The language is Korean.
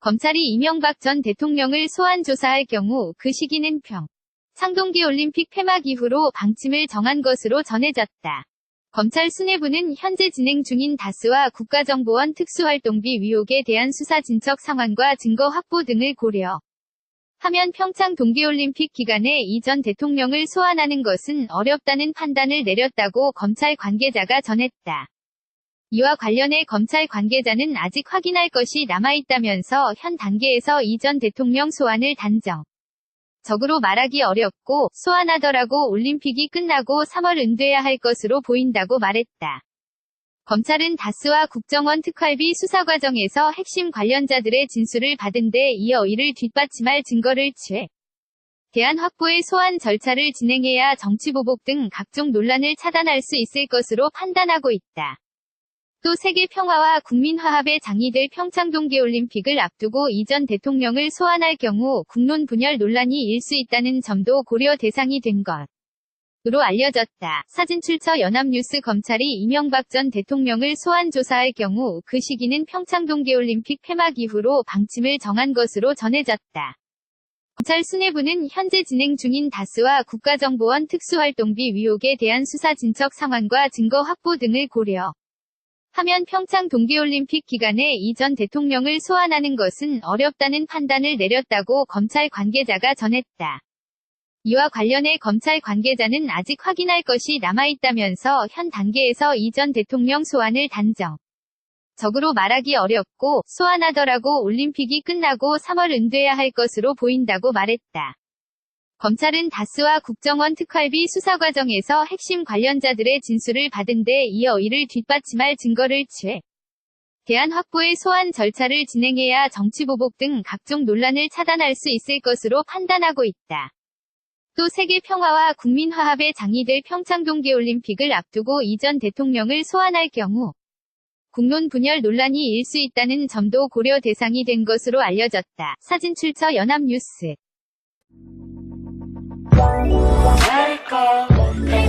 검찰이 이명박 전 대통령을 소환 조사할 경우 그 시기는 평창동계올림픽 폐막 이후로 방침을 정한 것으로 전해졌다. 검찰 수뇌부는 현재 진행 중인 다스와 국가정보원 특수활동비 의혹에 대한 수사 진척 상황과 증거 확보 등을 고려하면 평창 동계올림픽 기간에 이 전 대통령을 소환하는 것은 어렵다는 판단을 내렸다고 검찰 관계자가 전했다. 이와 관련해 검찰 관계자는 아직 확인할 것이 남아있다면서 현 단계에서 이 전 대통령 소환을 단정적으로 말하기 어렵고 소환하더라도 올림픽이 끝나고 3월 은퇴해야 할 것으로 보인다고 말했다. 검찰은 다스와 국정원 특활비 수사 과정에서 핵심 관련자들의 진술을 받은 데 이어 이를 뒷받침할 증거를 최대한 확보해 소환 절차를 진행해야 정치보복 등 각종 논란을 차단할 수 있을 것으로 판단하고 있다. 또 세계 평화와 국민 화합의 장이될 평창 동계올림픽을 앞두고 이 전 대통령을 소환할 경우 국론 분열 논란이 일 수 있다는 점도 고려 대상이 된 것으로 알려졌다. 사진 출처 연합뉴스. 검찰이 이명박 전 대통령을 소환 조사할 경우 그 시기는 평창 동계올림픽 폐막 이후로 방침을 정한 것으로 전해졌다. 검찰 수뇌부는 현재 진행 중인 다스와 국가정보원 특수활동비 의혹에 대한 수사 진척 상황과 증거 확보 등을 고려하면 평창 동계올림픽 기간에 이 전 대통령을 소환하는 것은 어렵다는 판단을 내렸다고 검찰 관계자가 전했다. 이와 관련해 검찰 관계자는 아직 확인할 것이 남아있다면서 현 단계에서 이 전 대통령 소환을 단정적으로 말하기 어렵고 소환하더라도 올림픽이 끝나고 3월 은퇴해야 할 것으로 보인다고 말했다. 검찰은 다스와 국정원 특활비 수사 과정에서 핵심 관련자들의 진술을 받은 데 이어 이를 뒷받침할 증거를 최대한 확보해 소환 절차를 진행해야 정치보복 등 각종 논란을 차단할 수 있을 것으로 판단하고 있다. 또 세계 평화와 국민 화합의 장이될 평창 동계올림픽을 앞두고 이 전 대통령을 소환할 경우 국론 분열 논란이 일 수 있다는 점도 고려 대상이 된 것으로 알려졌다. 사진 출처 연합뉴스. Let it go.